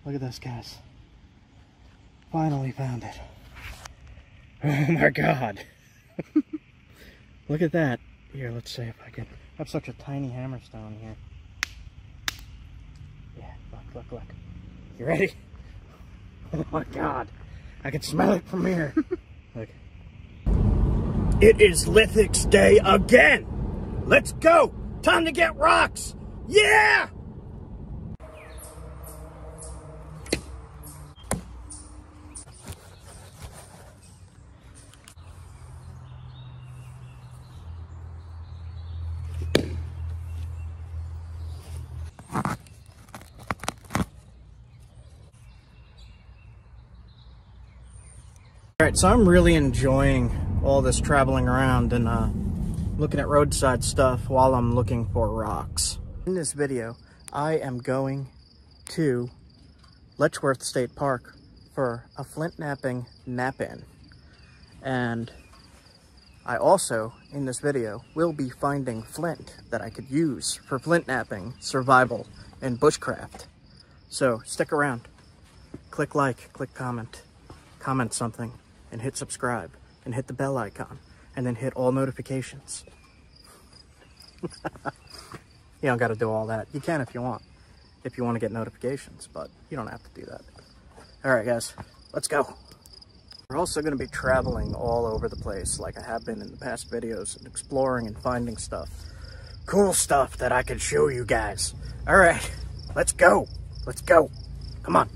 Look at this, guys. Finally found it. Oh my god. Look at that. Here, let's see if I can. I have such a tiny hammerstone here. Yeah, look. You ready? Oh my god. I can smell it from here. Look. It is lithics day again. Let's go. Time to get rocks. Yeah! Alright, so I'm really enjoying all this traveling around and looking at roadside stuff while I'm looking for rocks. In this video, I am going to Letchworth State Park for a Flint Knapping nap-in. And I also, in this video, will be finding flint that I could use for flint knapping, survival, and bushcraft. So stick around, click like, click comment something, and hit subscribe, and hit the bell icon, and then hit all notifications. You don't gotta do all that. You can if you want to get notifications, but you don't have to do that. All right, guys, let's go. We're also gonna be traveling all over the place like I have been in the past videos, and exploring and finding stuff. Cool stuff that I can show you guys. All right, let's go. Let's go. Come on.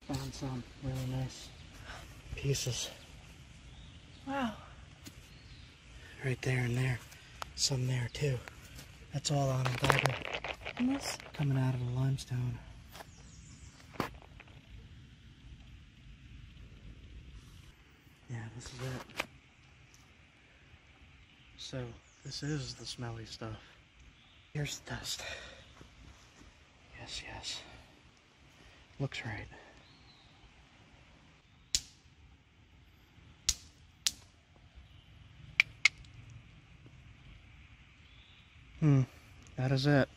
Found some really nice pieces. Wow. Right there and there. Some there too. That's all on a dagger. And this coming out of the limestone. Yeah, this is it. So, this is the smelly stuff. Here's the dust. Yes. Looks right. That is it.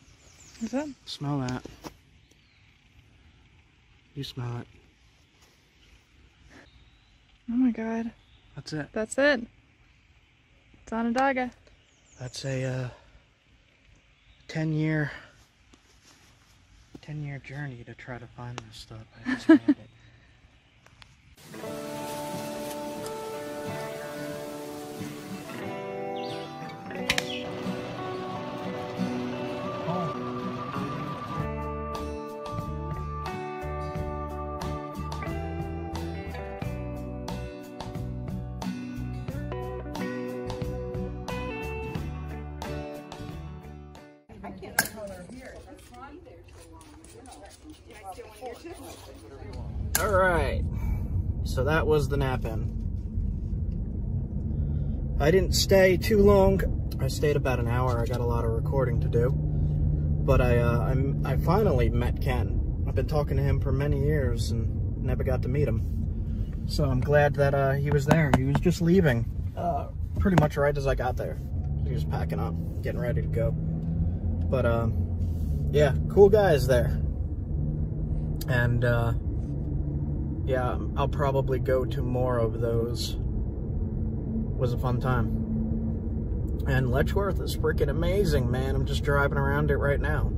Is it? Smell that. You smell it. Oh my god. That's it. That's it. It's on a dagger. That's a 10-year journey to try to find this stuff. I just found it. Alright, so that was the nap-in. I didn't stay too long. I stayed about an hour. I got a lot of recording to do. But I finally met Ken. I've been talking to him for many years and never got to meet him. So I'm glad that he was there. He was just leaving pretty much right as I got there. He was packing up, getting ready to go. But yeah, cool guys there. And yeah, I'll probably go to more of those. It was a fun time. And Letchworth is freaking amazing, man. I'm just driving around it right now.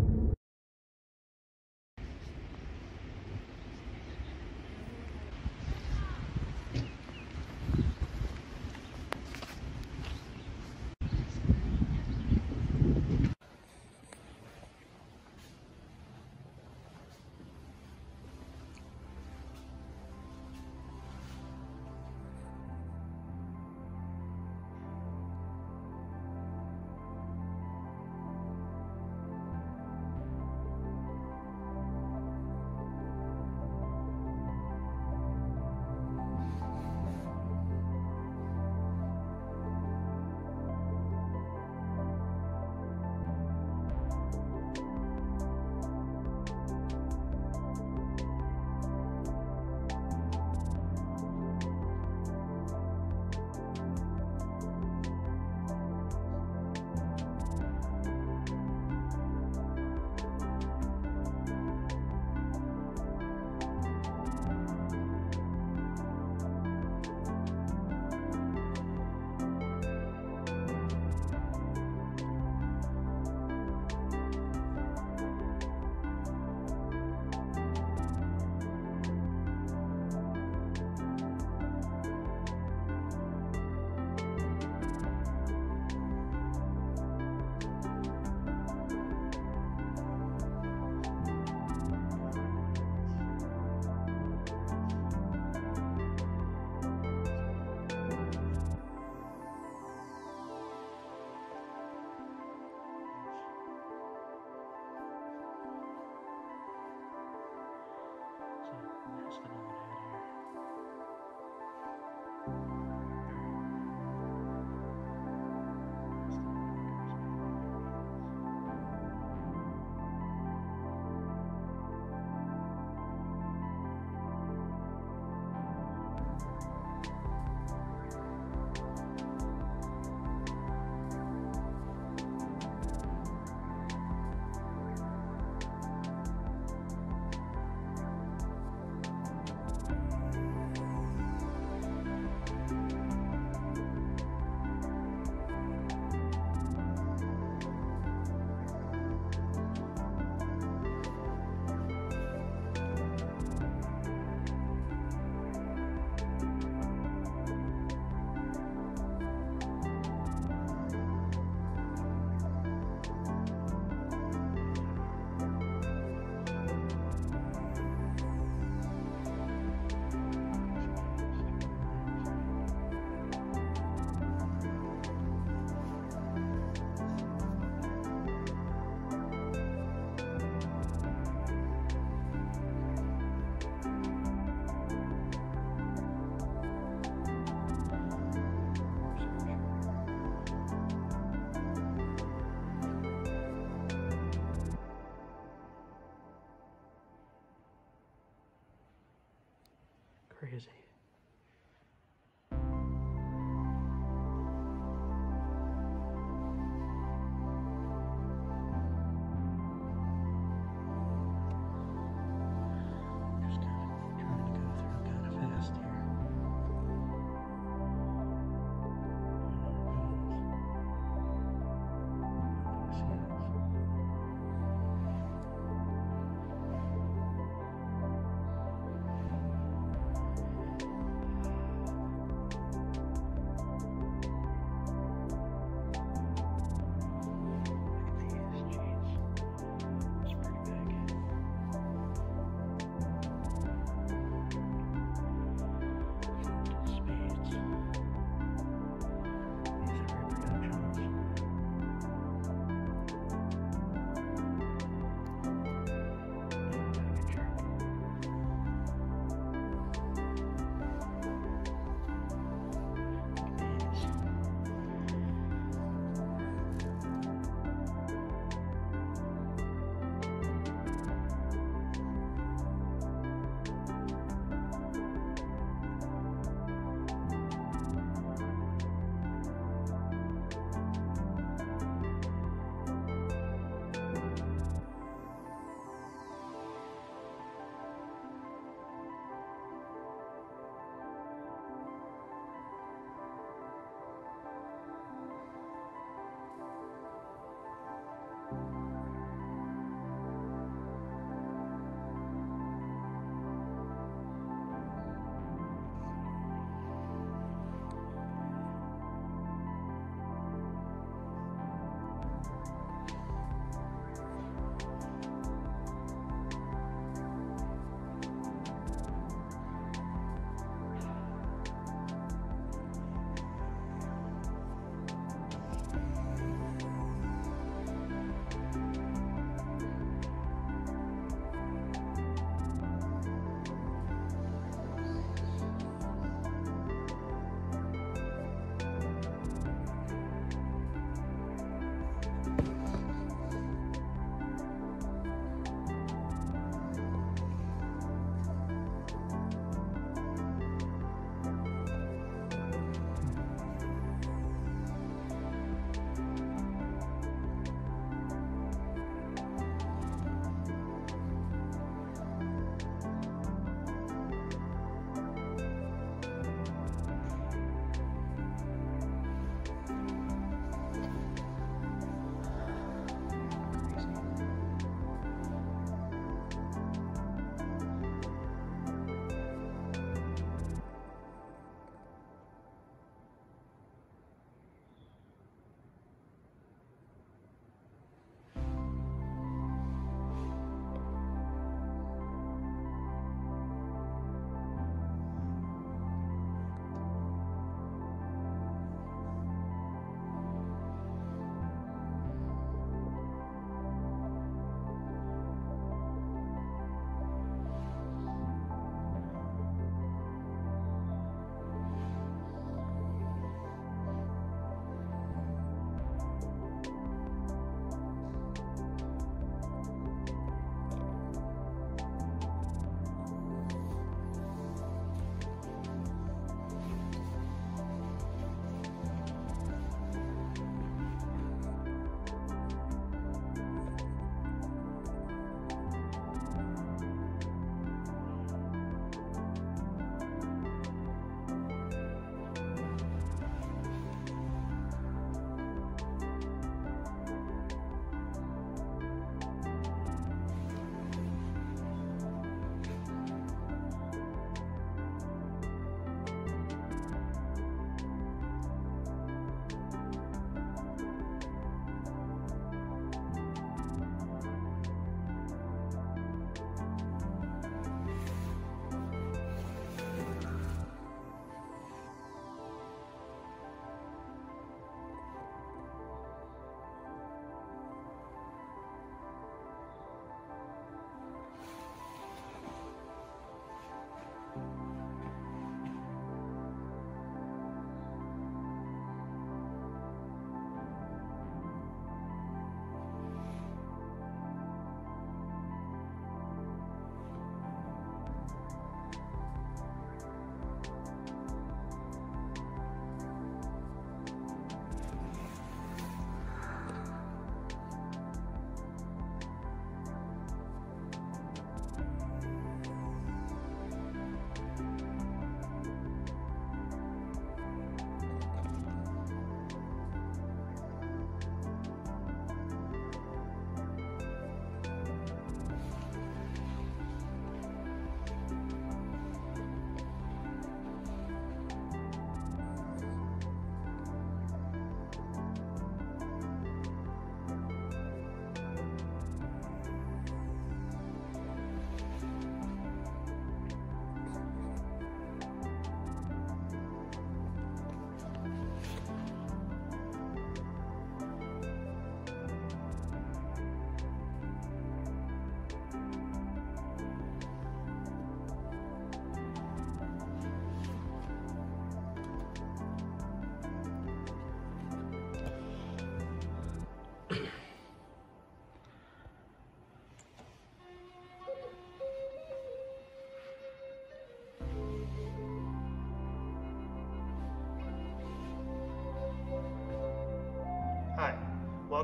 crazy. Just kind of trying to go through kind of fast here.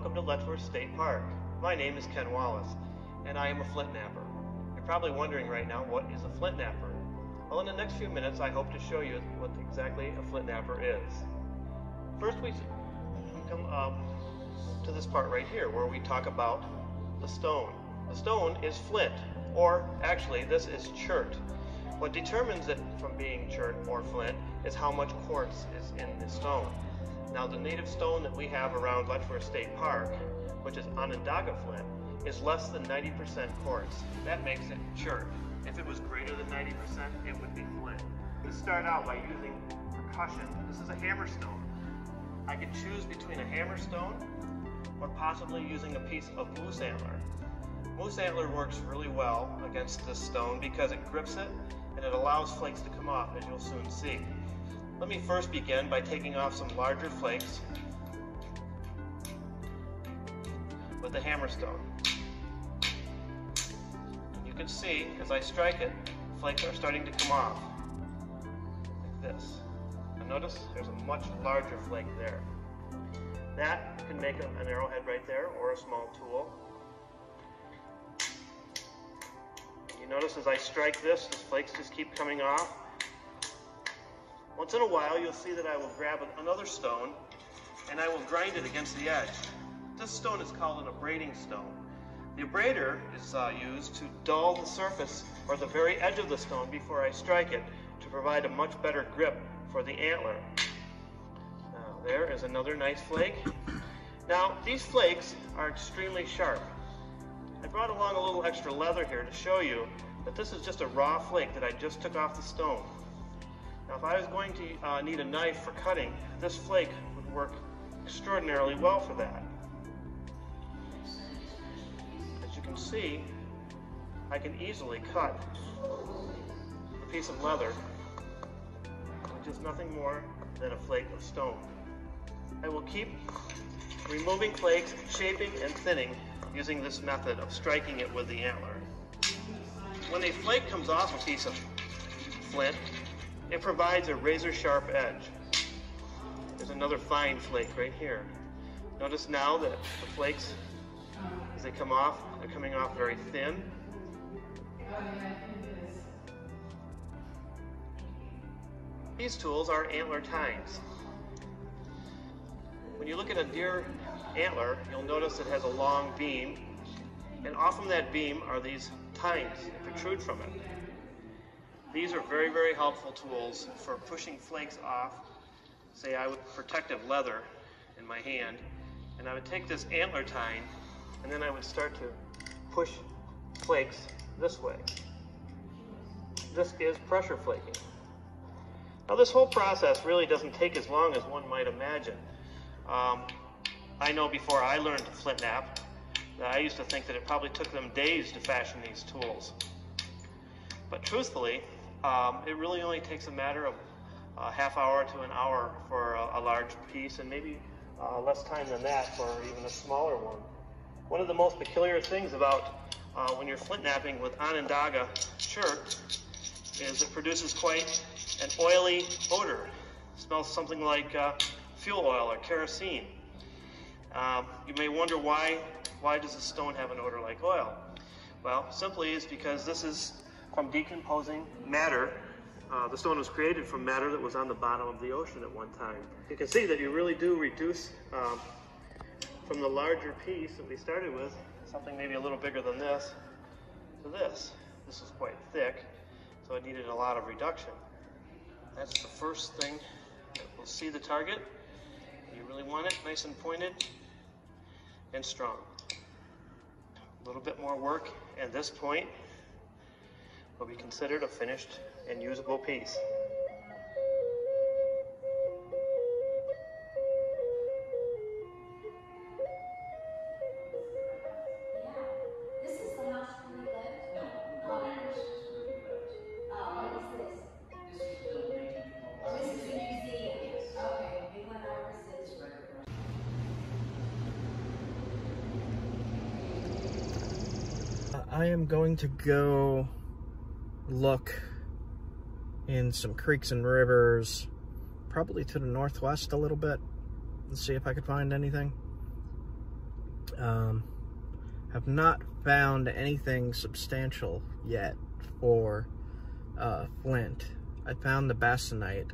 welcome to Letchworth State Park. My name is Ken Wallace, and I am a flint napper. You're probably wondering right now, what is a flint napper? Well, in the next few minutes, I hope to show you what exactly a flint napper is. First, we come to this part right here, where we talk about the stone. The stone is flint, or actually, this is chert. What determines it from being chert or flint is how much quartz is in the stone. Now, the native stone that we have around Letchworth State Park, which is Onondaga flint, is less than 90% quartz. That makes it chert. If it was greater than 90%, it would be flint. Let's start out by using percussion. This is a hammerstone. I could choose between a hammerstone or possibly using a piece of moose antler. Moose antler works really well against this stone because it grips it and it allows flakes to come off, as you'll soon see. Let me first begin by taking off some larger flakes with the hammerstone. You can see as I strike it, flakes are starting to come off like this. Now notice there's a much larger flake there. That can make an arrowhead right there or a small tool. You notice as I strike this, the flakes just keep coming off. Once in a while, you'll see that I will grab another stone and I will grind it against the edge. This stone is called an abrading stone. The abrader is used to dull the surface or the very edge of the stone before I strike it to provide a much better grip for the antler. Now, there is another nice flake. Now, these flakes are extremely sharp. I brought along a little extra leather here to show you that this is just a raw flake that I just took off the stone. Now, if I was going to need a knife for cutting, this flake would work extraordinarily well for that. As you can see, I can easily cut a piece of leather with just nothing more than a flake of stone. I will keep removing flakes, shaping and thinning using this method of striking it with the antler. When a flake comes off a piece of flint, it provides a razor-sharp edge. There's another fine flake right here. Notice now that the flakes, as they come off, they're coming off very thin. These tools are antler tines. When you look at a deer antler, you'll notice it has a long beam, and off from that beam are these tines that protrude from it. These are very, very helpful tools for pushing flakes off. Say I would protective leather in my hand, and I would take this antler tine, and then I would start to push flakes this way. This is pressure flaking. Now, this whole process really doesn't take as long as one might imagine. I know before I learned to flint knap, I used to think that it probably took them days to fashion these tools. But truthfully, it really only takes a matter of a half hour to an hour for a large piece, and maybe less time than that for even a smaller one. One of the most peculiar things about when you're flint knapping with Onondaga chert is it produces quite an oily odor. It smells something like fuel oil or kerosene. You may wonder why does the stone have an odor like oil? Well, simply is because this is from decomposing matter. The stone was created from matter that was on the bottom of the ocean at one time. You can see that you really do reduce from the larger piece that we started with, something maybe a little bigger than this, to this. This is quite thick, so it needed a lot of reduction. That's the first thing that will see the target. You really want it nice and pointed and strong. A little bit more work at this point will be considered a finished and usable piece. I am going to go look in some creeks and rivers, probably to the northwest a little bit, and see if I could find anything. Have not found anything substantial yet for flint. I found the basanite,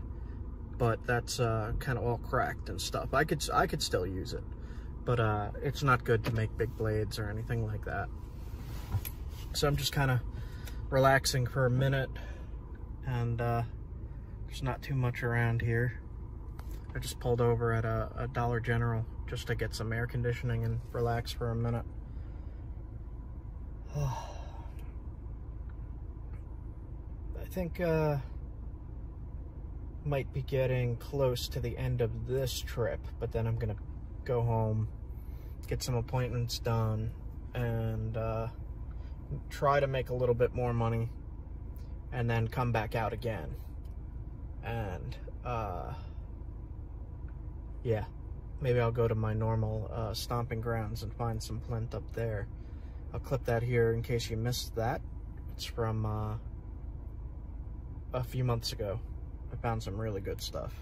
but that's kind of all cracked and stuff. I could still use it, but it's not good to make big blades or anything like that. So I'm just kind of relaxing for a minute, and there's not too much around here. I just pulled over at a Dollar General just to get some air conditioning and relax for a minute. I think might be getting close to the end of this trip, but then I'm gonna go home, get some appointments done, and try to make a little bit more money, and then come back out again. And yeah, maybe I'll go to my normal stomping grounds and find some flint up there. I'll clip that here in case you missed that. It's from a few months ago. I found some really good stuff.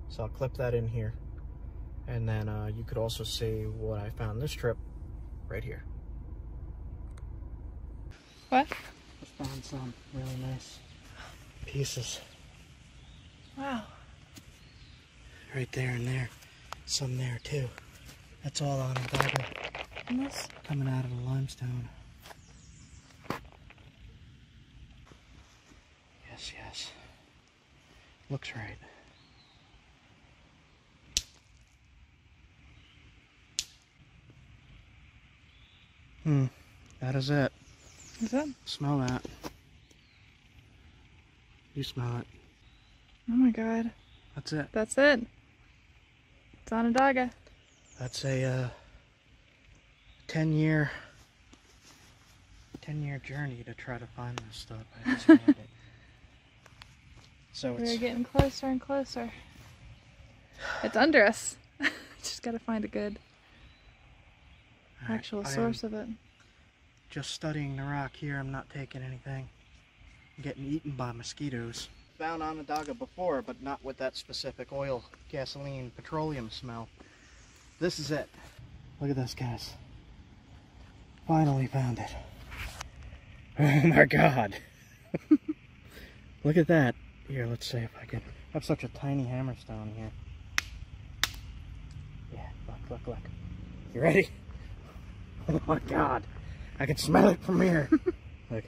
So I'll clip that in here. And then you could also see what I found this trip right here. What? I found some really nice pieces. Wow. Right there and there. Some there too. That's all on a dagger. And this? Coming out of the limestone. Yes, yes. Looks right. That is it. Is it? Smell that. You smell it. Oh my god. That's it. That's it. It's Onondaga. That's a 10-year journey to try to find this stuff. I just found it. So We're getting closer and closer. It's under us. Just gotta find a good actual source of it. Just studying the rock here. I'm not taking anything. I'm getting eaten by mosquitoes. Found Onondaga before, but not with that specific oil, gasoline, petroleum smell. This is it. Look at this, guys. Finally found it. Oh my god. Look at that. Here, let's see if I can. I have such a tiny hammerstone here. Yeah, look, look. You ready? Oh my god. I can smell it from here. Look.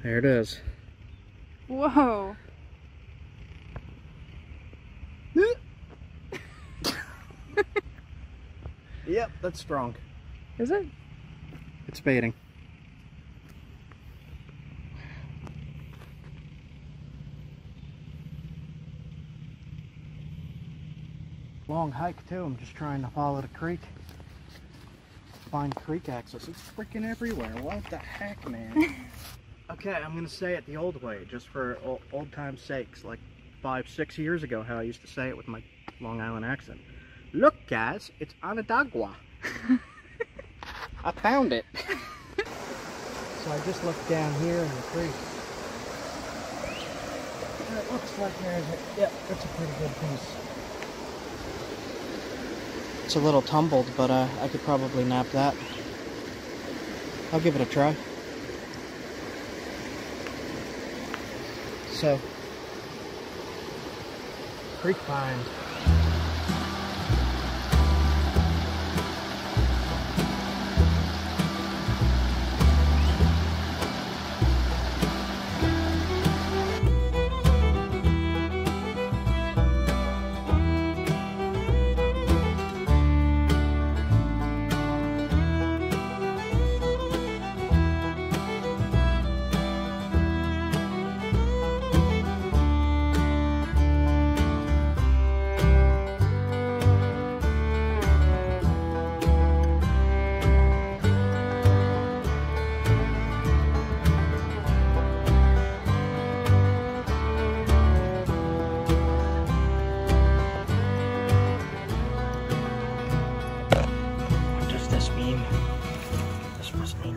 There it is. Whoa. Yep, that's strong. Is it? It's fading. Long hike too. I'm just trying to follow the creek. Find creek access. It's freaking everywhere. What the heck, man? Okay, I'm gonna say it the old way, just for old time's sakes, like 5-6 years ago, how I used to say it with my Long Island accent. Look, guys, it's Onondaga. I found it. So I just looked down here in the creek. And it looks like there's a, yep, that's a pretty good piece. It's a little tumbled, but I could probably nap that. I'll give it a try. So, creek find.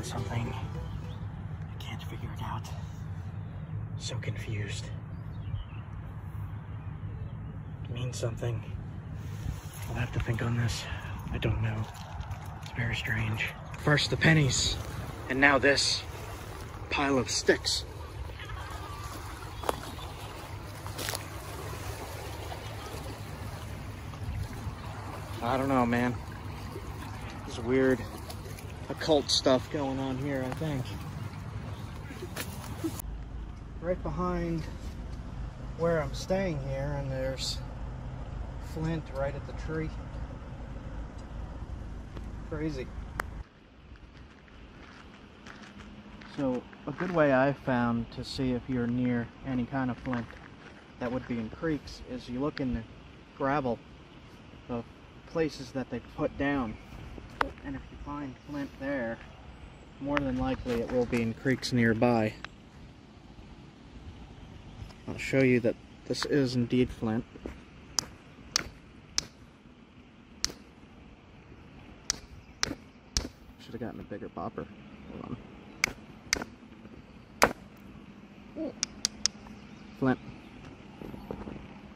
Something. I can't figure it out. So confused. It means something. I'll have to think on this. I don't know. It's very strange. First the pennies, and now this pile of sticks. I don't know, man. There's weird occult stuff going on here, I think. Right behind where I'm staying here, and there's flint right at the tree. Crazy. So a good way I've found to see if you're near any kind of flint that would be in creeks is you look in the gravel of places that they put down, and if you find flint there, more than likely it will be in creeks nearby. I'll show you that this is indeed flint. Should have gotten a bigger bopper. Hold on. Flint.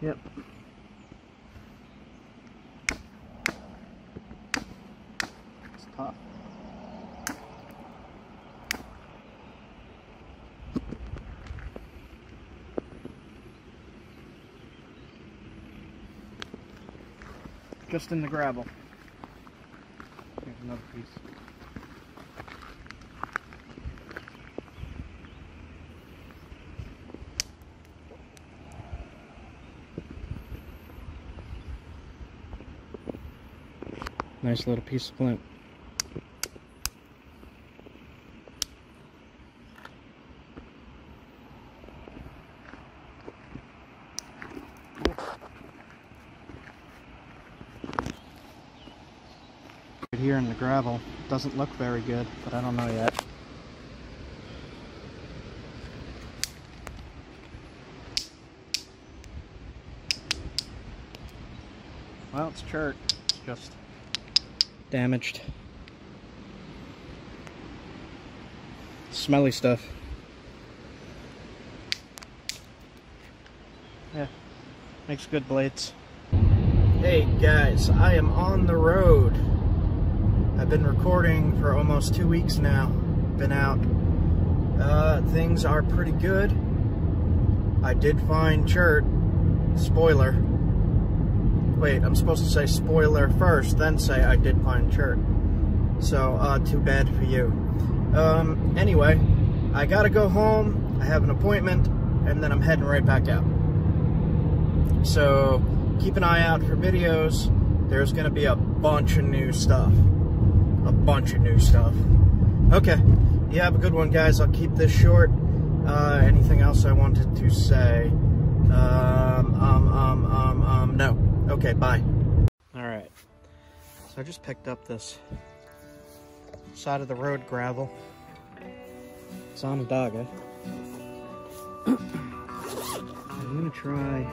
Yep. It's tough. Just in the gravel. Here's another piece. Nice little piece of flint. Here in the gravel doesn't look very good, but I don't know yet. Well, it's Chert, just damaged. Smelly stuff. Yeah, makes good blades. Hey guys, I am on the road. I've been recording for almost 2 weeks now. Been out. Things are pretty good. I did find Chert. Spoiler. Wait, I'm supposed to say spoiler first, then say I did find Chert. So, too bad for you. Anyway, I gotta go home. I have an appointment, and then I'm heading right back out. So, keep an eye out for videos. There's gonna be a bunch of new stuff. Okay, you have a good one, guys. I'll keep this short. Anything else I wanted to say? No. Okay, bye. Alright, so I just picked up this side of the road gravel. It's on a dogger. I'm gonna try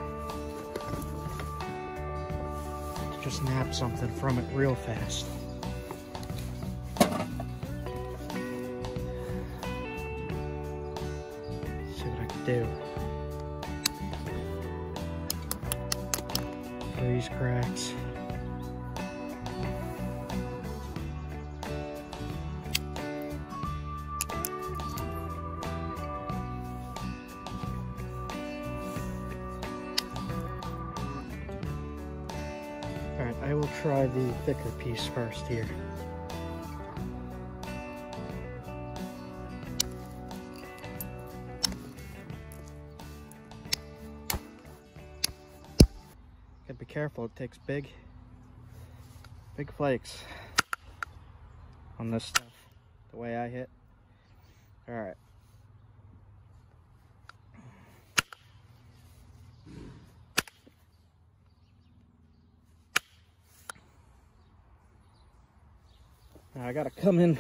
to just nab something from it real fast. Do these cracks. Alright, I will try the thicker piece first here. Gotta be careful, it takes big flakes on this stuff, the way I hit. Alright. Now I gotta come in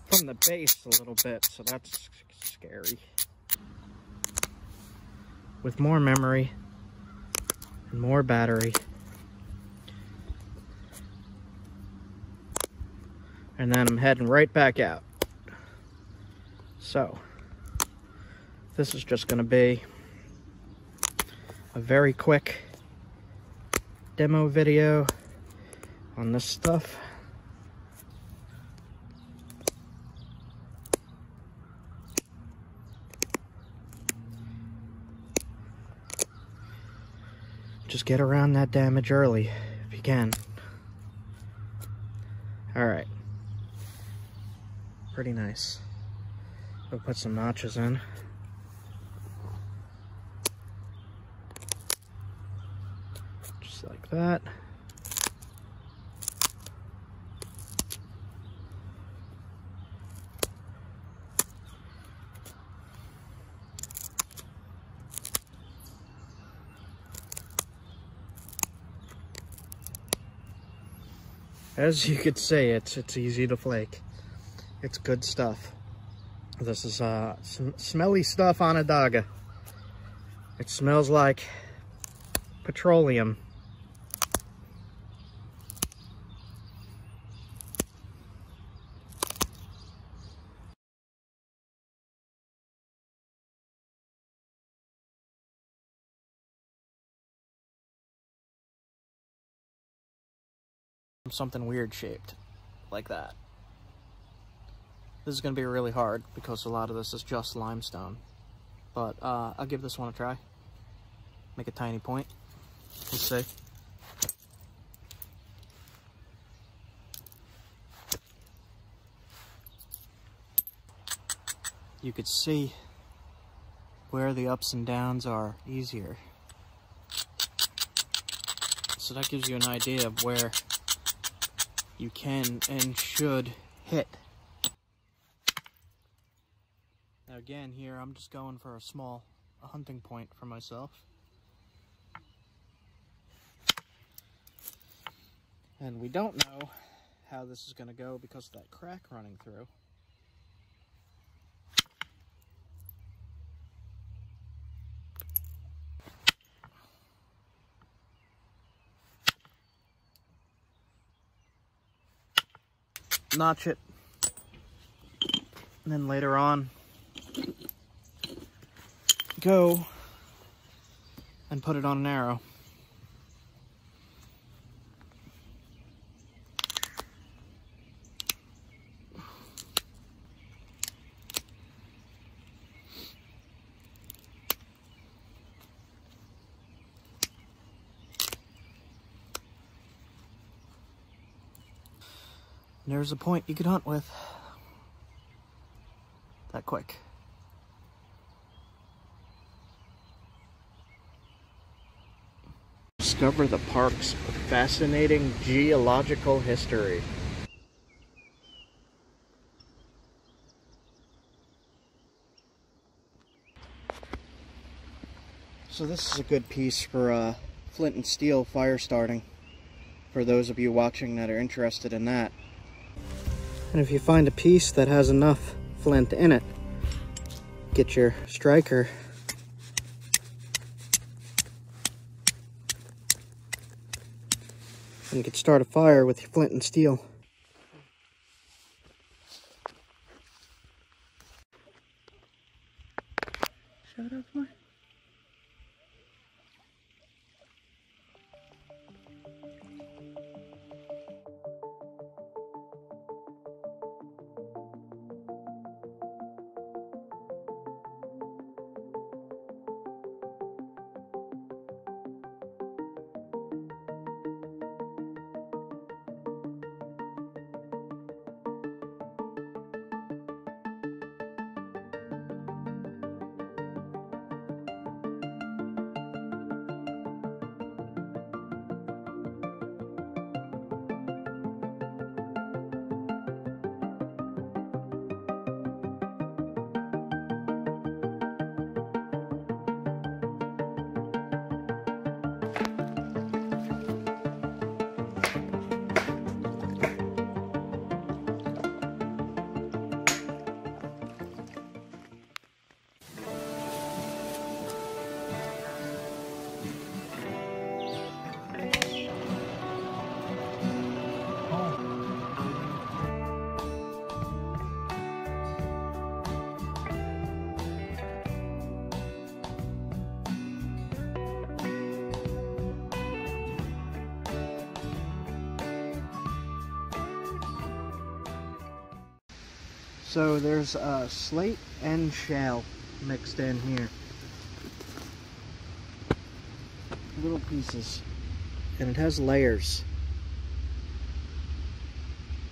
from the base a little bit, so that's scary. With more memory and more battery. And then I'm heading right back out. So, this is just gonna be a very quick demo video. on this stuff. Just get around that damage early if you can. Alright. Pretty nice. We'll put some notches in. Just like that. As you could see, it's easy to flake. It's good stuff. This is some smelly stuff on a dogga. It smells like petroleum. Something weird shaped like that. This is going to be really hard because a lot of this is just limestone, but I'll give this one a try. Make a tiny point. We'll see. You could see where the ups and downs are easier. So that gives you an idea of where you can and should hit. Now again, here I'm just going for a hunting point for myself. And we don't know how this is going to go because of that crack running through. Notch it, and then later on go and put it on an arrow. And there's a point you could hunt with that quick. Discover the park's fascinating geological history. So this is a good piece for flint and steel fire starting, for those of you watching that are interested in that. And if you find a piece that has enough flint in it, get your striker and you can start a fire with your flint and steel. Show it up more. So there's slate and shale mixed in here. Little pieces. And it has layers.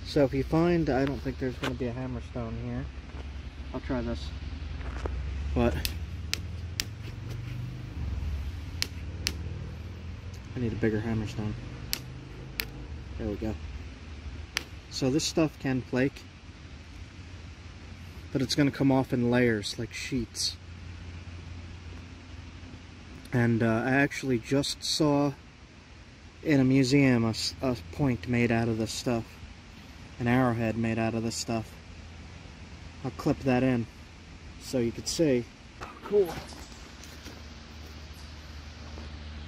So if you find, I don't think there's going to be a hammerstone here. I'll try this. But I need a bigger hammerstone. There we go. So this stuff can flake, but it's going to come off in layers, like sheets. And I actually just saw in a museum a point made out of this stuff. An arrowhead made out of this stuff. I'll clip that in so you can see. Cool.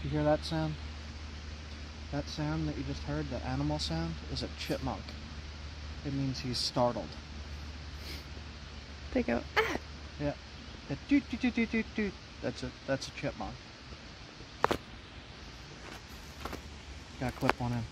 You hear that sound? That sound that you just heard, that animal sound, is a chipmunk. It means he's startled. They go, ah! Yeah. That doot doot doot doot doot doot. That's a chipmunk. Gotta clip one in.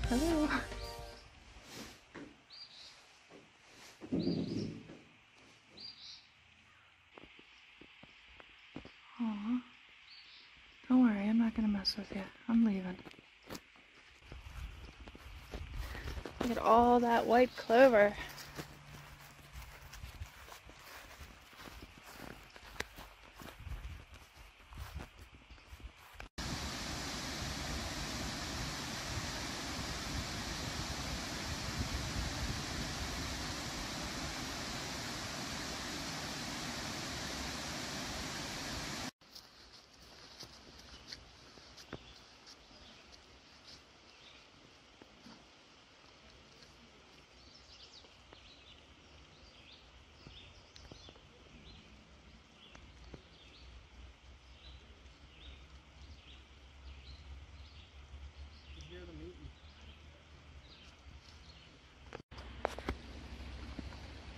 Hello. Aw. Don't worry, I'm not gonna mess with you. I'm leaving. Look at all that white clover.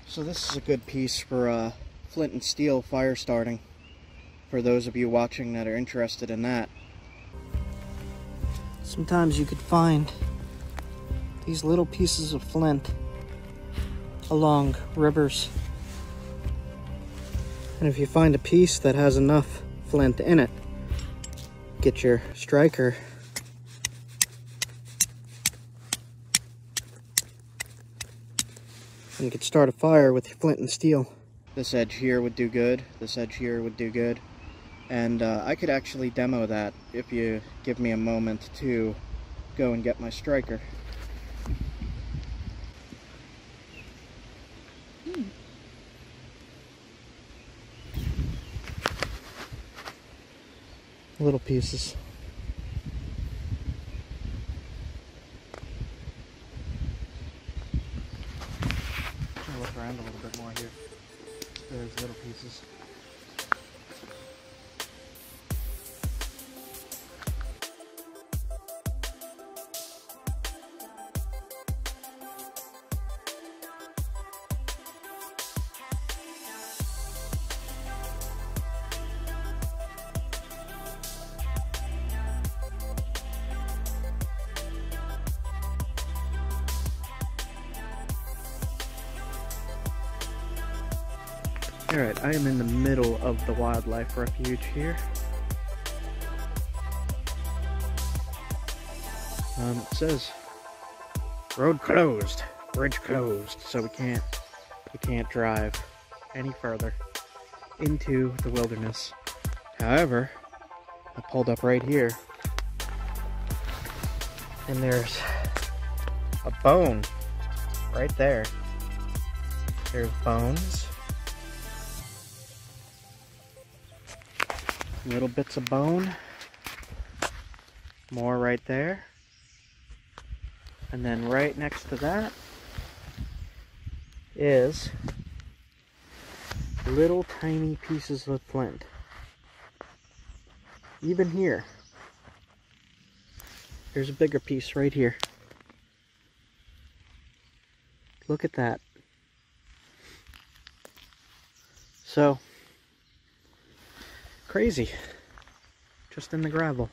So this is a good piece for flint and steel fire starting, for those of you watching that are interested in that. Sometimes you could find these little pieces of flint along rivers. And if you find a piece that has enough flint in it, get your striker and you could start a fire with your flint and steel. This edge here would do good, this edge here would do good. And I could actually demo that if you give me a moment to go and get my striker. Little pieces. I'll look around a little bit more here. There's little pieces. Alright, I am in the middle of the wildlife refuge here. It says road closed, bridge closed, so we can't drive any further into the wilderness. However, I pulled up right here and there's a bone right there. There's bones. Little bits of bone. More right there. And then right next to that is little tiny pieces of flint. Even here. There's a bigger piece right here. Look at that. So, crazy. Just in the gravel.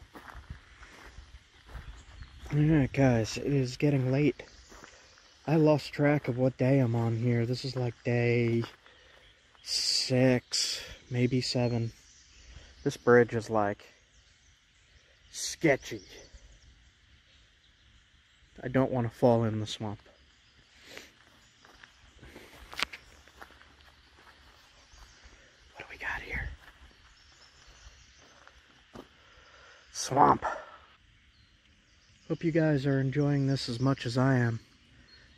Alright guys, it is getting late. I lost track of what day I'm on here. This is like day 6, maybe 7. This bridge is like sketchy. I don't want to fall in the swamp. What do we got here? Swamp. Hope you guys are enjoying this as much as I am.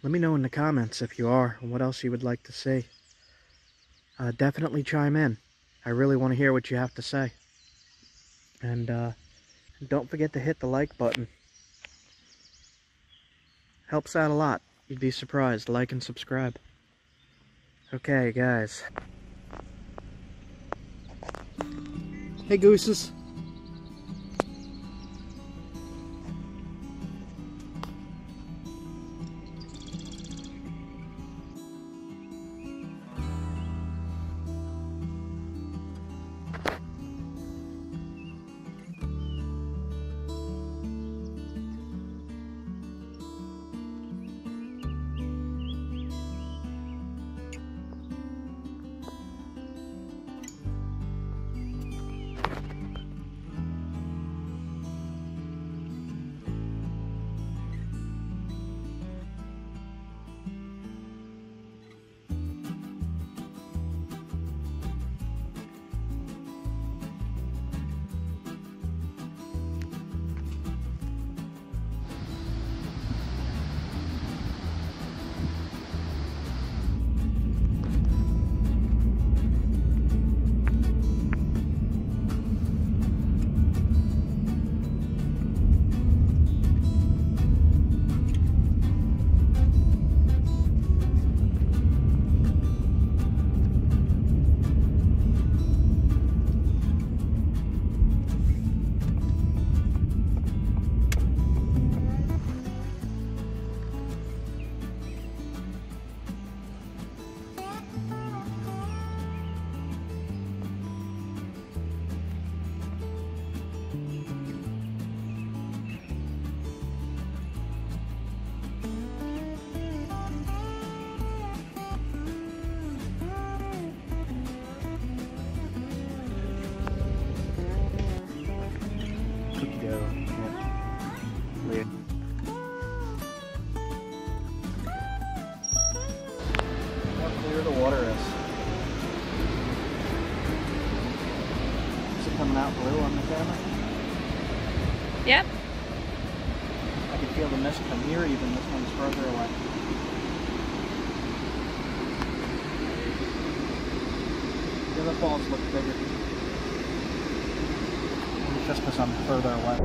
Let me know in the comments if you are, and what else you would like to see. Definitely chime in. I really want to hear what you have to say. And don't forget to hit the like button. Helps out a lot. You'd be surprised. Like and subscribe. Okay, guys. Hey, gooses. Coming out blue on the camera? Yep. I can feel the mist from here even. This one's further away. The other falls look bigger. It's just because I'm further away.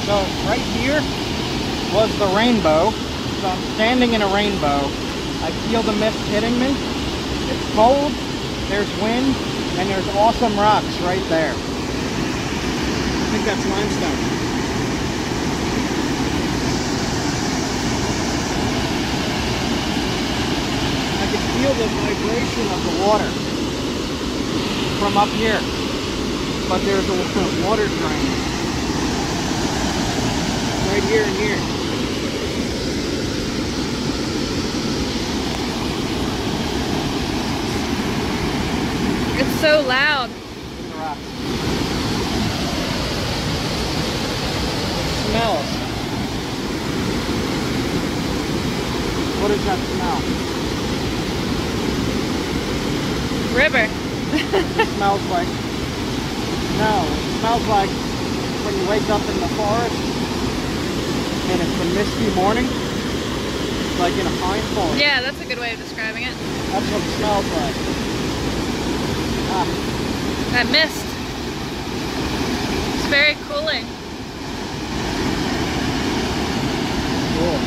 So right here was the rainbow. So I'm standing in a rainbow. I feel the mist hitting me. It's cold, there's wind, and there's awesome rocks right there. I think that's limestone. I can feel the vibration of the water. from up here, but there's a water drain right here and here. It's so loud. Smells. What does that smell? River. It smells like, no, it smells like when you wake up in the forest and it's a misty morning, like in a pine forest. Yeah, that's a good way of describing it. That's what it smells like. Ah. That mist. It's very cooling. Cool.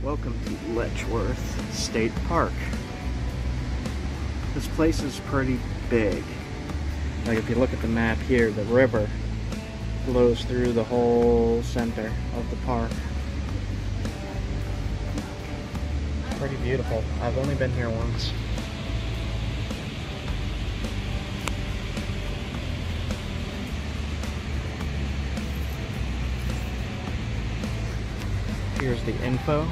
Welcome to Letchworth State Park. This place is pretty big. Like if you look at the map here, the river flows through the whole center of the park. Pretty beautiful. I've only been here once. Here's the info.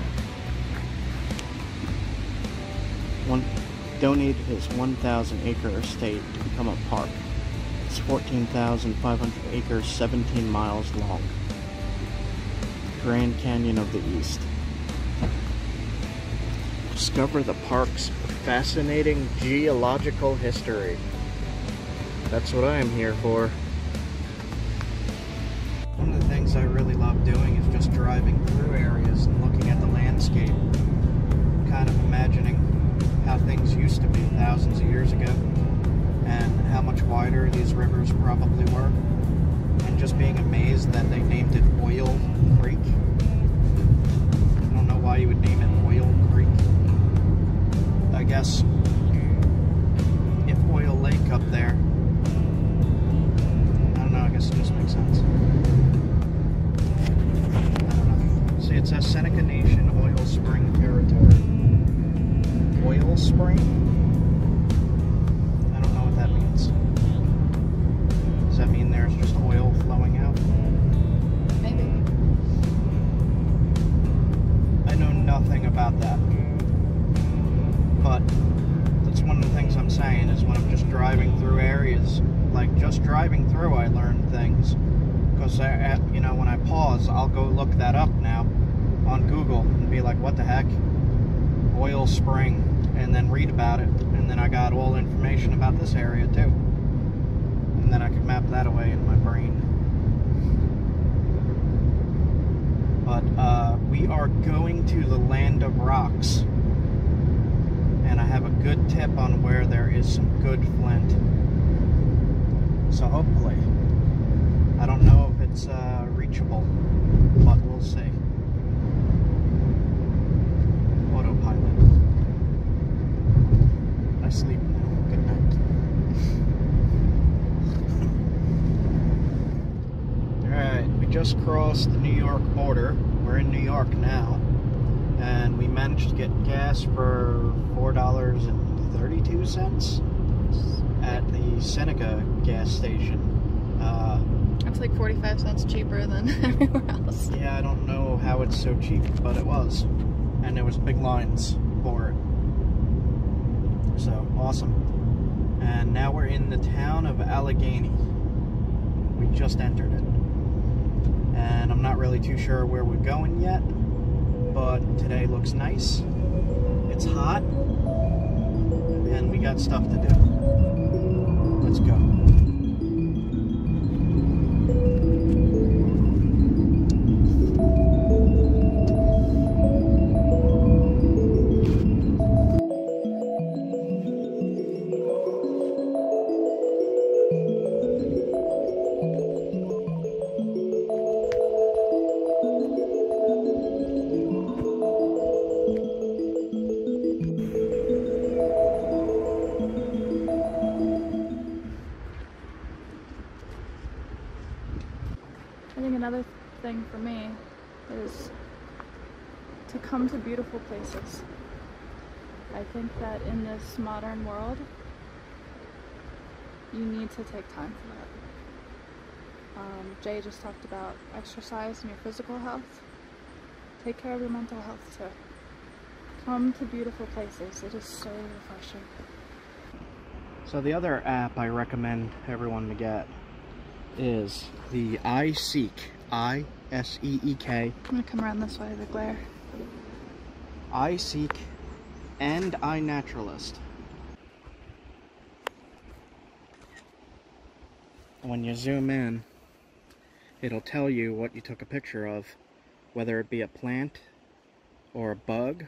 Donated his 1,000 acre estate to become a park. It's 14,500 acres, 17 miles long. Grand Canyon of the East. Discover the park's fascinating geological history. That's what I am here for. One of the things I really love doing is just driving through areas and looking at the landscape, kind of imagining how things used to be thousands of years ago and how much wider these rivers probably were, and just being amazed that they named it Oil Creek. I don't know why you would name it Oil Creek. I guess if Oil Lake up there, I don't know, I guess it just makes sense. I don't know. See, it says Seneca Nation Oil Spring Territory. Oil spring? I don't know what that means. Does that mean there's just oil flowing out? Maybe. I know nothing about that. But that's one of the things I'm saying is when I'm just driving through areas, like just driving through, I learn things. Because, you know, when I pause, I'll go look that up now on Google and be like, what the heck? Oil spring. And then read about it, and then I got all information about this area too, and then I could map that away in my brain. But we are going to the land of rocks, and I have a good tip on where there is some good flint, so hopefully, I don't know if it's reachable, but we'll see. Autopilot. I sleep now. Good night. Alright, we just crossed the New York border. We're in New York now. And we managed to get gas for $4.32 at the Seneca gas station. That's like 45 cents cheaper than everywhere else. Yeah, I don't know how it's so cheap, but it was. And there was big lines for it. So, awesome. And now we're in the town of Allegheny. We just entered it. And I'm not really too sure where we're going yet, but today looks nice. It's hot, and we got stuff to do. Let's go. another thing for me is to come to beautiful places. I think that in this modern world, you need to take time for that. Jay just talked about exercise and your physical health. Take care of your mental health too. Come to beautiful places. It is so refreshing. So the other app I recommend everyone to get is the iSeek, I-S-E-E-K. I'm gonna come around this way, the glare. iSeek and iNaturalist. When you zoom in, it'll tell you what you took a picture of, whether it be a plant or a bug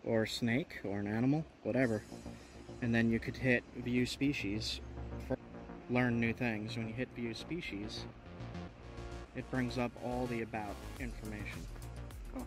or a snake or an animal, whatever. And then you could hit view species for learn new things. When you hit view species, it brings up all the about information. Cool.